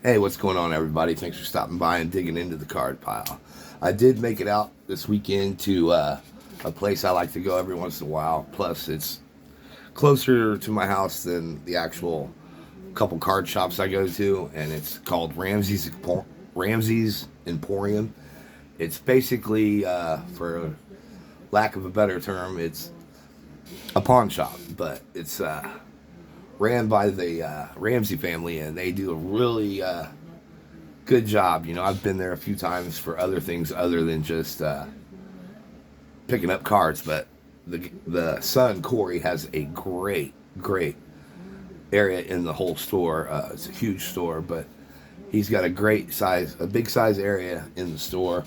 Hey, what's going on, everybody? Thanks for stopping by and digging into the card pile. I did make it out this weekend to a place I like to go every once in a while. Plus, it's closer to my house than the actual couple card shops I go to, and it's called Ramsey's Emporium. It's basically, for lack of a better term, it's a pawn shop, but it's ran by the Ramsey family, and they do a really good job. You know, I've been there a few times for other things other than just picking up cards, but the son Corey has a great area in the whole store. It's a huge store, but he's got a big size area in the store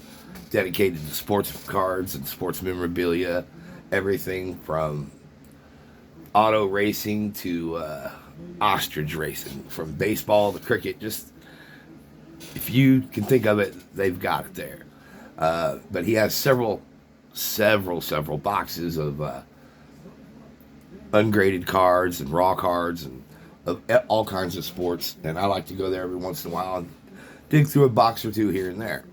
dedicated to sports cards and sports memorabilia, everything from auto racing to ostrich racing, from baseball to cricket. Just if you can think of it, they've got it there. But he has several boxes of ungraded cards and raw cards and of all kinds of sports. And I like to go there every once in a while and dig through a box or two here and there.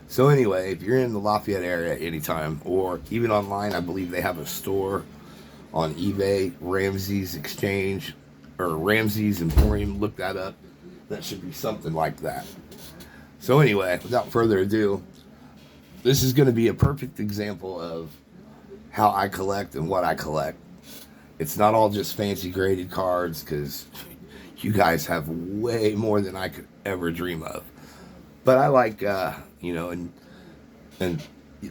So anyway, if you're in the Lafayette area anytime, or even online, I believe they have a store on eBay, Ramsey's Exchange, or Ramsey's Emporium. Look that up. That should be something like that. So anyway, without further ado, this is going to be a perfect example of how I collect and what I collect. It's not all just fancy graded cards, because you guys have way more than I could ever dream of. But I like, and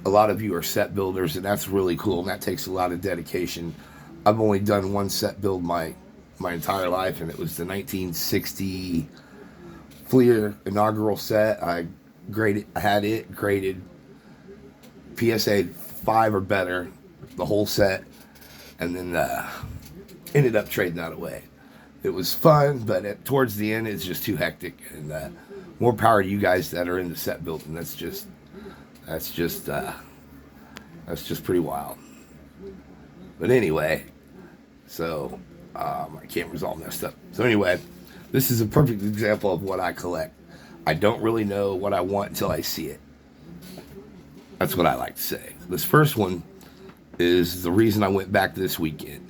a lot of you are set builders, and that's really cool, and that takes a lot of dedication. I've only done one set build my entire life, and it was the 1960 Fleer inaugural set. I had it graded PSA 5 or better, the whole set, and then ended up trading that away. It was fun, but towards the end, it's just too hectic, and more power to you guys that are into set building. That's just pretty wild. But anyway, so my camera's all messed up. So anyway, this is a perfect example of what I collect. I don't really know what I want until I see it. That's what I like to say. This first one is the reason I went back this weekend.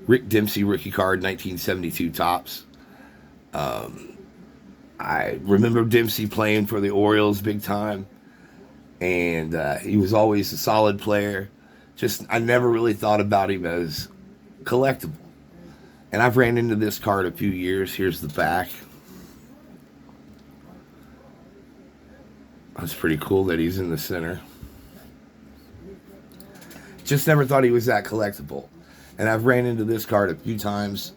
Rick Dempsey rookie card, 1972 Topps. I remember Dempsey playing for the Orioles big time, and he was always a solid player. I never really thought about him as collectible. And I've ran into this card a few years. Here's the back. That's pretty cool that he's in the center. Just never thought he was that collectible. And I've ran into this card a few times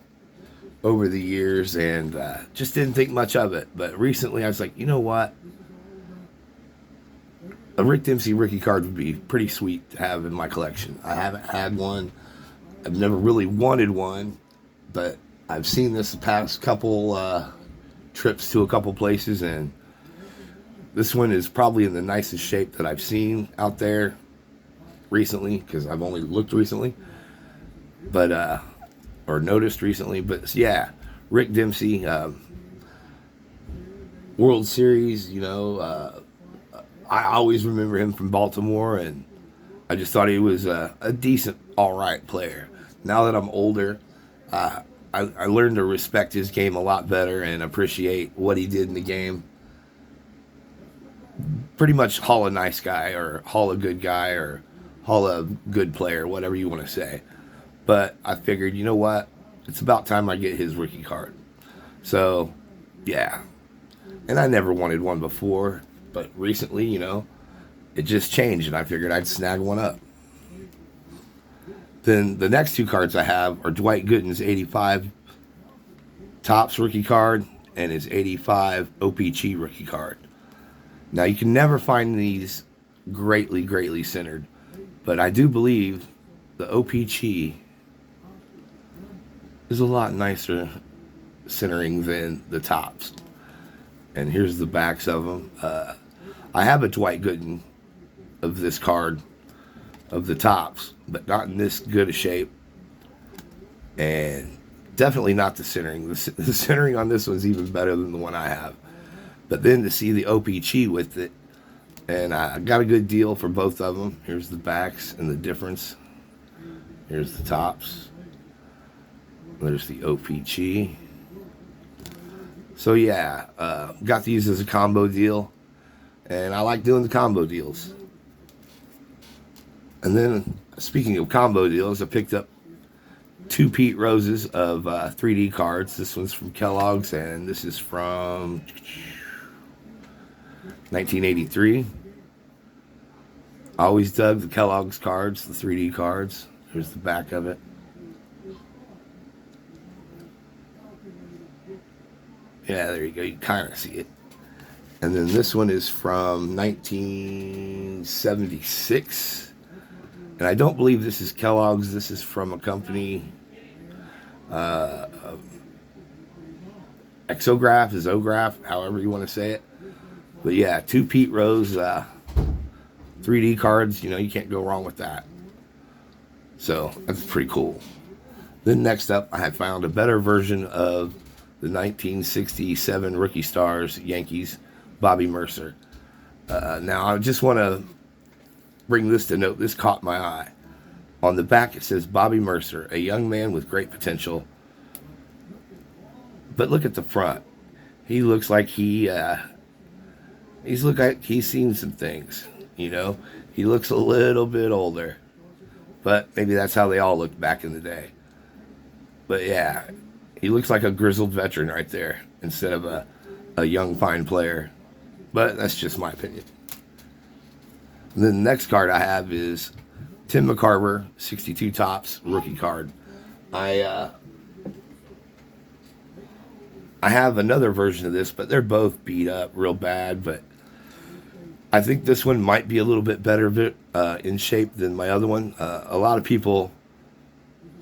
over the years, and just didn't think much of it. But recently I was like, you know what? A Rick Dempsey rookie card would be pretty sweet to have in my collection. I haven't had one. I've never really wanted one, but I've seen this the past couple trips to a couple places, and this one is probably in the nicest shape that I've seen out there recently, because I've only looked recently, but or noticed recently. But yeah, Rick Dempsey, World Series, I always remember him from Baltimore, and I just thought he was a decent, all right player. Now that I'm older, I learned to respect his game a lot better and appreciate what he did in the game. Pretty much Hall of Nice Guy, or Hall of Good Guy, or Hall of Good Player, whatever you want to say. But I figured, you know what? It's about time I get his rookie card. So, yeah. And I never wanted one before, but recently, it just changed, and I figured I'd snag one up. Then the next two cards I have are Dwight Gooden's 85 Topps rookie card and his 85 OPC rookie card. Now, you can never find these greatly centered, but I do believe the OPC is a lot nicer centering than the Topps. And here's the backs of them. I have a Dwight Gooden of this card, of the Topps, but not in this good a shape. And Definitely not the centering. The centering on this one's even better than the one I have. But then to see the OPG with it, and I got a good deal for both of them. Here's the backs and the difference. Here's the tops. There's the OPG. So yeah, got these as a combo deal, and I like doing the combo deals. And then, speaking of combo deals, I picked up 2 Pete Roses of 3D cards. This one's from Kellogg's, and this is from 1983. I always dug the Kellogg's cards, the 3D cards. Here's the back of it. Yeah, there you go. You kind of see it. And then this one is from 1976. And I don't believe this is Kellogg's. This is from a company, Exograph, however you want to say it. But yeah, 2 Pete Rose 3D cards. You can't go wrong with that. So that's pretty cool. Then next up, I had found a better version of the 1967 Rookie Stars Yankees, Bobby Mercer. Now, I just want to bring this to note. This caught my eye. On the back, it says Bobby Mercer, a young man with great potential. But look at the front. He looks like he's seen some things. He looks a little bit older. But maybe that's how they all looked back in the day. But yeah, he looks like a grizzled veteran right there instead of a young, fine player. But that's just my opinion. And then the next card I have is Tim McCarver, 62 Topps, rookie card. I have another version of this, but they're both beat up real bad. But I think this one might be a little bit better in shape than my other one. A lot of people,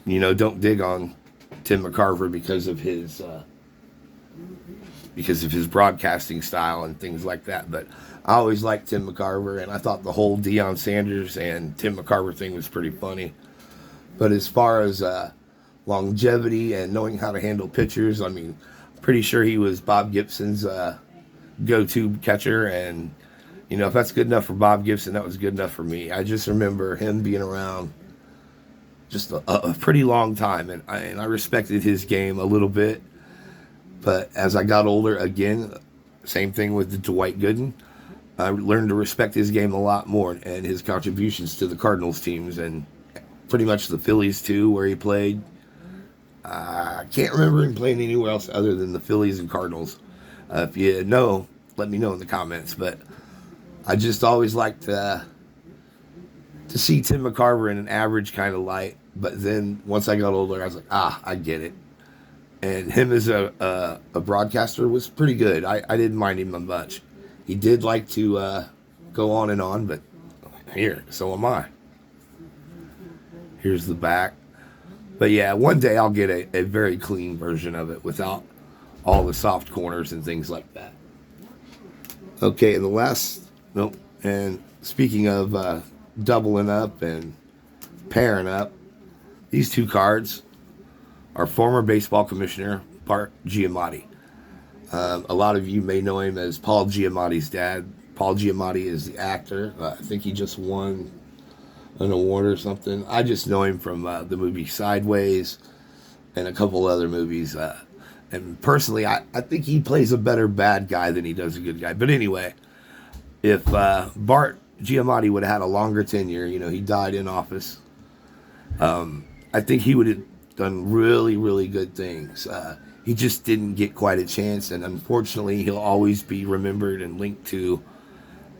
don't dig on Tim McCarver because of his broadcasting style and things like that. But I always liked Tim McCarver, and I thought the whole Deion Sanders and Tim McCarver thing was pretty funny. But as far as longevity and knowing how to handle pitchers, pretty sure he was Bob Gibson's go-to catcher, and if that's good enough for Bob Gibson, that was good enough for me. I just remember him being around just a pretty long time, and I respected his game a little bit. But as I got older, again, same thing with the Dwight Gooden. I learned to respect his game a lot more and his contributions to the Cardinals teams and pretty much the Phillies too, where he played. I can't remember him playing anywhere else other than the Phillies and Cardinals. If you know, let me know in the comments. But I just always liked to see Tim McCarver in an average kind of light. But then once I got older, I was like, I get it. And him as a broadcaster was pretty good. I didn't mind him much. He did like to go on and on, but so am I. Here's the back. But yeah, one day I'll get a very clean version of it without all the soft corners and things like that. Okay, and and speaking of doubling up and pairing up, these 2 cards are former baseball commissioner Bart Giamatti. A lot of you may know him as Paul Giamatti's dad. Paul Giamatti is the actor. I think he just won an award or something. I just know him from the movie Sideways and a couple other movies. And personally, I think he plays a better bad guy than he does a good guy. But anyway, if Bart Giamatti would have had a longer tenure, he died in office, I think he would have done really, really good things. He just didn't get quite a chance, and unfortunately, he'll always be remembered and linked to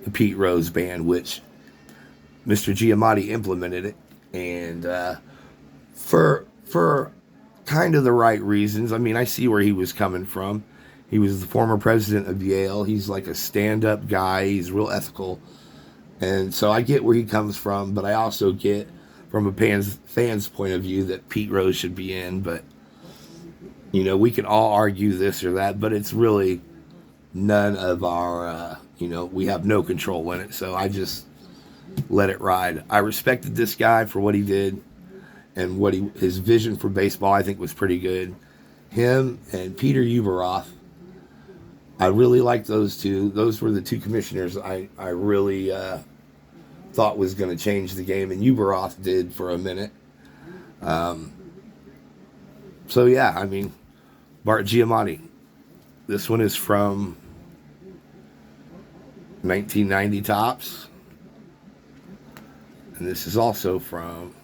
the Pete Rose ban, which Mr. Giamatti implemented it, and for kind of the right reasons. I see where he was coming from. He was the former president of Yale. He's like a stand-up guy. He's real ethical, and so I get where he comes from, but I also get from a fan's point of view that Pete Rose should be in. But we can all argue this or that, but it's really none of our we have no control in it, so I just let it ride. I respected this guy for what he did, and his vision for baseball, I think, was pretty good. Him and Peter Ueberroth, I really liked those two. Those were the two commissioners I really thought was going to change the game, and Ueberroth did for a minute. So yeah, I mean, Bart Giamatti. This one is from 1990 Topps. And this is also from,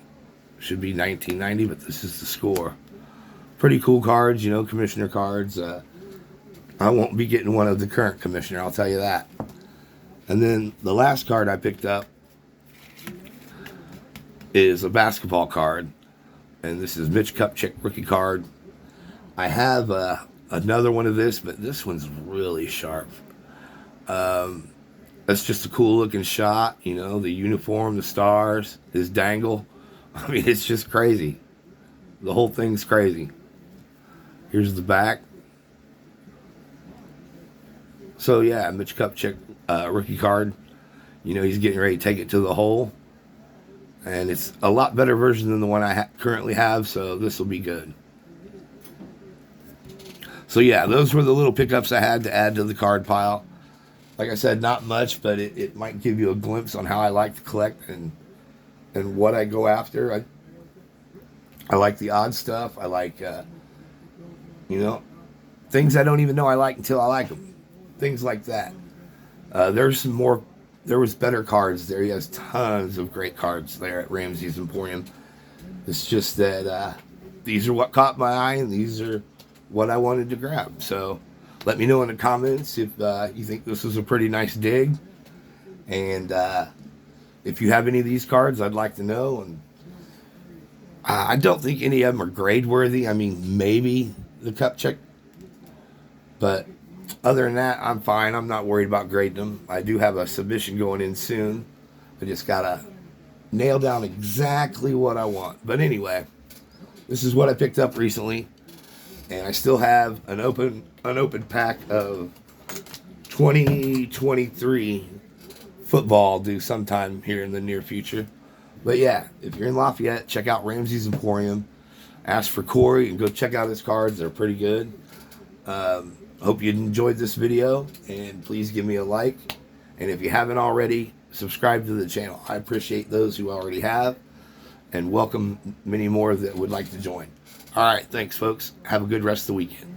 should be 1990, but this is the score. Pretty cool cards, commissioner cards. I won't be getting one of the current commissioner, I'll tell you that. And then the last card I picked up is a basketball card. And this is Mitch Cupchick rookie card. I have another one of this, but this one's really sharp. That's just a cool looking shot, the uniform, the stars, his dangle. I mean, it's just crazy. The whole thing's crazy. Here's the back. So yeah, Mitch Cupchick rookie card. He's getting ready to take it to the hole. And it's a lot better version than the one I currently have, so this will be good. So yeah, those were the little pickups I had to add to the card pile. Like I said, not much, but it might give you a glimpse on how I like to collect and what I go after. I like the odd stuff. I like, things I don't even know I like until I like them. Things like that. There was better cards there. He has tons of great cards there at Ramsey's Emporium. It's just that these are what caught my eye, and these are what I wanted to grab. So let me know in the comments if you think this was a pretty nice dig. And if you have any of these cards, I'd like to know. And I don't think any of them are grade worthy. I mean, maybe the Cupchick. But other than that, I'm fine. I'm not worried about grading them. I do have a submission going in soon. I just got to nail down exactly what I want. But anyway, this is what I picked up recently. And I still have an open pack of 2023 football due sometime here in the near future. But yeah, if you're in Lafayette, check out Ramsey's Emporium. Ask for Corey and go check out his cards. They're pretty good. Hope you enjoyed this video, and please give me a like. And if you haven't already, subscribe to the channel. I appreciate those who already have, and welcome many more that would like to join. All right, thanks, folks. Have a good rest of the weekend.